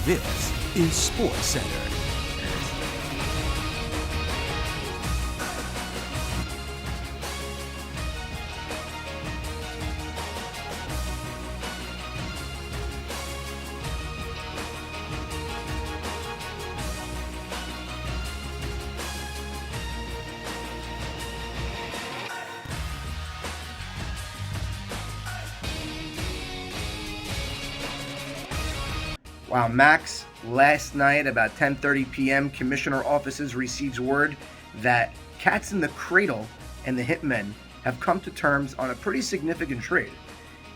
This is Sports Center. Wow, Max, last night about 10:30 p.m., Commissioner Offices receives word that Katz and the Cradle and the Hitmen have come to terms on a pretty significant trade.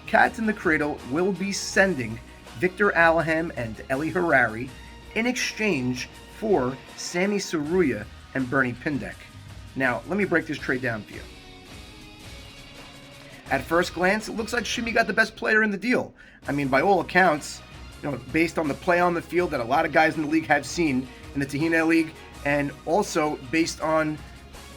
Katz and the Cradle will be sending Victor Allaham and Harary in exchange for Sammy Seruya and Bernie Pindek. Now, let me break this trade down for you. At first glance, it looks like Shimmy got the best player in the deal. I mean, by all accounts, based on the play on the field that a lot of guys in the league have seen in the Tahina League, and also based on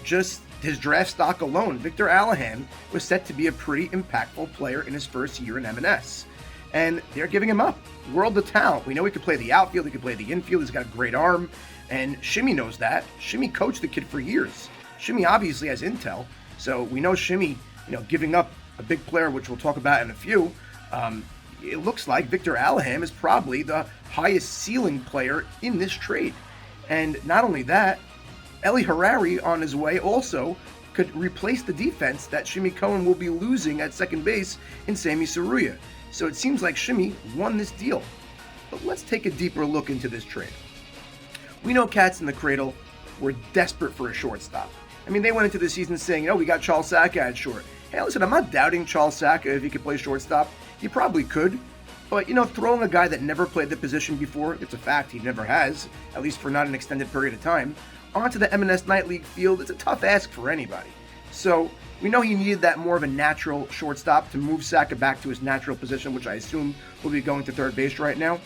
just his draft stock alone, Victor Allaham was set to be a pretty impactful player in his first year in M&S. And they're giving him up. World of talent. We know he could play the outfield, he could play the infield, he's got a great arm, and Shimmy knows that. Shimmy coached the kid for years. Shimmy obviously has intel, so we know Shimmy, giving up a big player, which we'll talk about in a few, it looks like Victor Allaham is probably the highest ceiling player in this trade. And not only that, Harary on his way also could replace the defense that Shimmy Cohen will be losing at second base in Sammy Seruya. So it seems like Shimmy won this deal. But let's take a deeper look into this trade. We know Katz and the Cradle were desperate for a shortstop. I mean, they went into the season saying, we got Charles Saka at short. Hey, listen, I'm not doubting Charles Saka if he could play shortstop. He probably could, but throwing a guy that never played the position before, it's a fact he never has, at least for not an extended period of time, onto the M&S Night League field, it's a tough ask for anybody. So we know he needed that more of a natural shortstop to move Saka back to his natural position, which I assume will be going to third base right now.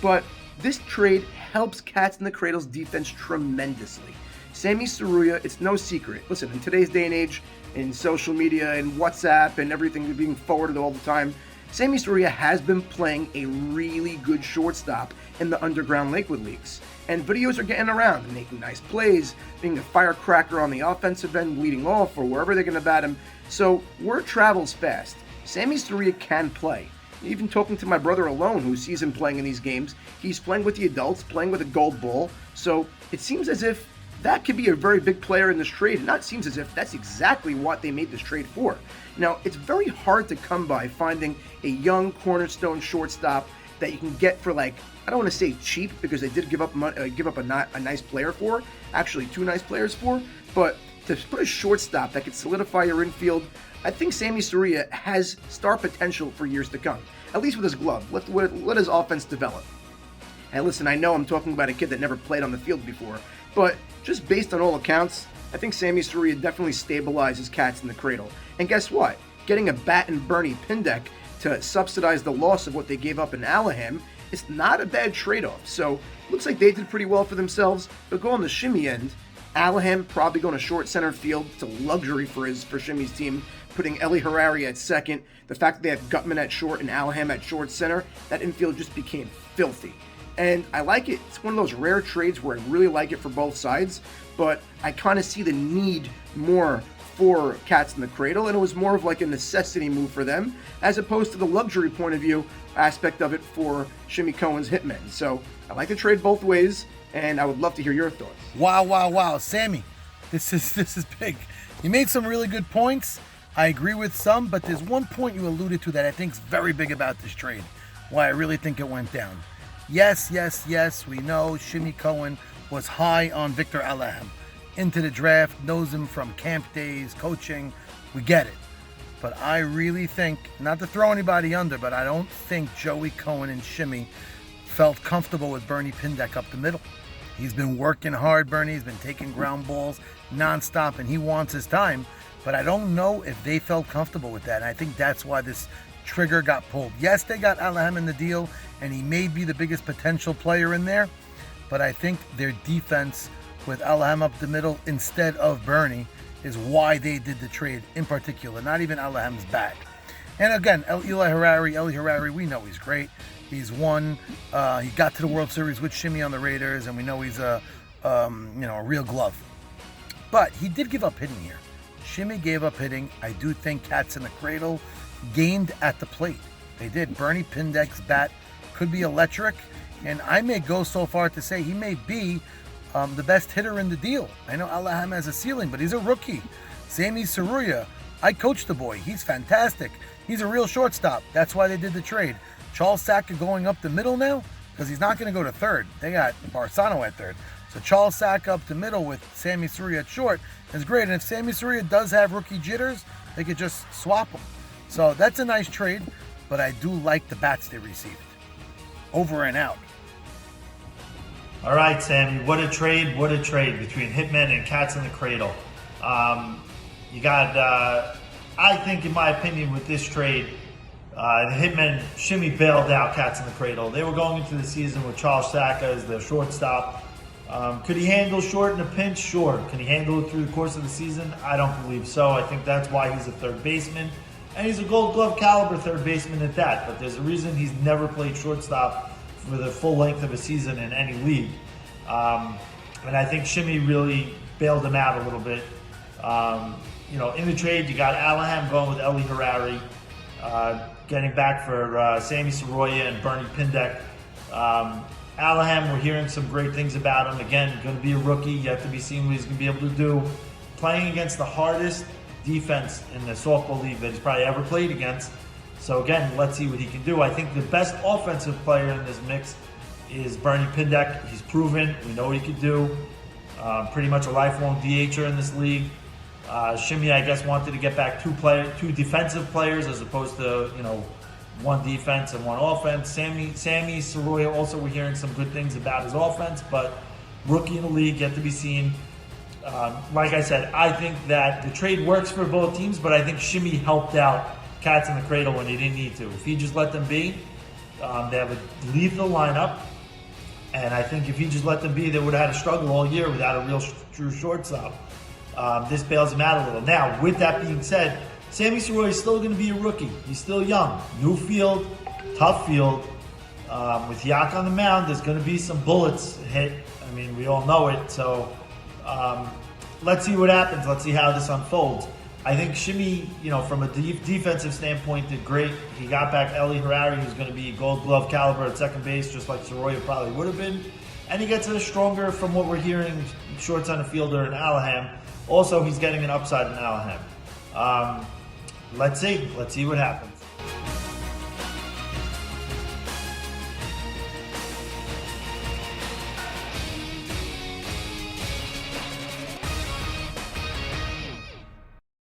But this trade helps Katz and the Cradle's defense tremendously. Sammy Seruya, it's no secret. Listen, in today's day and age, in social media and WhatsApp and everything being forwarded all the time, Sammy Seruya has been playing a really good shortstop in the underground Lakewood leagues. And videos are getting around and making nice plays, being a firecracker on the offensive end, leading off, or wherever they're going to bat him. So word travels fast. Sammy Seruya can play. Even talking to my brother alone, who sees him playing in these games, he's playing with the adults, playing with a gold ball. So it seems as if that could be a very big player in this trade. And that seems as if that's exactly what they made this trade for. Now, it's very hard to come by finding a young cornerstone shortstop that you can get for, I don't want to say cheap, because they did give up a nice player for, actually two nice players for, but to put a shortstop that could solidify your infield, I think Sammy Seruya has star potential for years to come, at least with his glove. Let his offense develop. And listen, I know I'm talking about a kid that never played on the field before, but just based on all accounts, I think Sammy Seruya definitely stabilizes Katz in the Cradle. And guess what? Getting a bat and Bernie Pindek to subsidize the loss of what they gave up in Allaham is not a bad trade-off. So looks like they did pretty well for themselves. But go on the Shimmy end, Allaham probably going to short center field. It's a luxury for Shimmy's team. Putting Harary at second, the fact that they have Gutman at short and Allaham at short center, that infield just became filthy. And I like it. It's one of those rare trades where I really like it for both sides, but I kind of see the need more for Katz in the Cradle, and it was more of a necessity move for them, as opposed to the luxury point of view aspect of it for Shimmy Cohen's Hitmen. So I like to trade both ways, and I would love to hear your thoughts. Wow, Sammy, this is big. You made some really good points. I agree with some, but there's one point you alluded to that I think is very big about this trade, why I really think it went down. Yes, we know Shimmy Cohen was high on Victor Allaham. Into the draft, knows him from camp days, coaching, we get it. But I really think, not to throw anybody under, but I don't think Joey Cohen and Shimmy felt comfortable with Bernie Pindek up the middle. He's been working hard, Bernie. He's been taking ground balls nonstop, and he wants his time. But I don't know if they felt comfortable with that. And I think that's why this trigger got pulled. Yes, they got Allaham in the deal, and he may be the biggest potential player in there. But I think their defense with Allaham up the middle instead of Bernie is why they did the trade in particular, not even Allaham's back. And again, Harary, we know he's great. He's won. He got to the World Series with Shimmy on the Raiders, and we know he's a real glove. But he did give up hitting here. Shimmy gave up hitting. I do think Katz in the Cradle gained at the plate. They did. Bernie Pindek's bat could be electric, and I may go so far to say he may be the best hitter in the deal. I know Allaham has a ceiling, but he's a rookie. Sammy Seruya, I coached the boy. He's fantastic. He's a real shortstop. That's why they did the trade. Charles Saka going up the middle now, because he's not going to go to third. They got Barsano at third. So Charles Saka up the middle with Sammy Seruya at short is great. And if Sammy Seruya does have rookie jitters, they could just swap them. So that's a nice trade, but I do like the bats they received. Over and out. All right, Sammy, what a trade between Hitman and Katz in the Cradle. You got, I think, in my opinion, with this trade, the Hitman, Shimmy bailed out Katz in the Cradle. They were going into the season with Charles Saka as their shortstop. Could he handle short in a pinch? Sure. Can he handle it through the course of the season? I don't believe so. I think that's why he's a third baseman. And he's a Gold Glove caliber third baseman at that. But there's a reason he's never played shortstop for the full length of a season in any league. And I think Shimmy really bailed him out a little bit. In the trade, you got Allaham going with Harary, getting back for Sammy Seruya and Bernie Pindek. Allaham, we're hearing some great things about him. Again, going to be a rookie. You have to be seeing what he's going to be able to do. Playing against the hardest defense in the softball league that he's probably ever played against. So again, let's see what he can do. I think the best offensive player in this mix is Bernie Pindek. He's proven. We know what he could do. Pretty much a lifelong DHer in this league. Shimmy, I guess, wanted to get back two defensive players as opposed to, one defense and one offense. Sammy Seruya, also we're hearing some good things about his offense, but rookie in the league, yet to be seen. Like I said, I think that the trade works for both teams, but I think Shimmy helped out Katz in the Cradle when he didn't need to. If he just let them be, they would leave the lineup. And I think if he just let them be, they would have had a struggle all year without a real true shortstop. This bails him out a little. Now, with that being said, Sammy Seruya is still going to be a rookie. He's still young. New field, tough field. With Yak on the mound, there's going to be some bullets hit. I mean, we all know it. So let's see what happens. Let's see how this unfolds. I think Shimmy, from a defensive standpoint, did great. He got back Harary, who's going to be Gold Glove caliber at second base, just like Seruya probably would have been. And he gets a stronger, from what we're hearing, short center fielder in Allaham. Also, he's getting an upside in Allaham. Let's see what happens.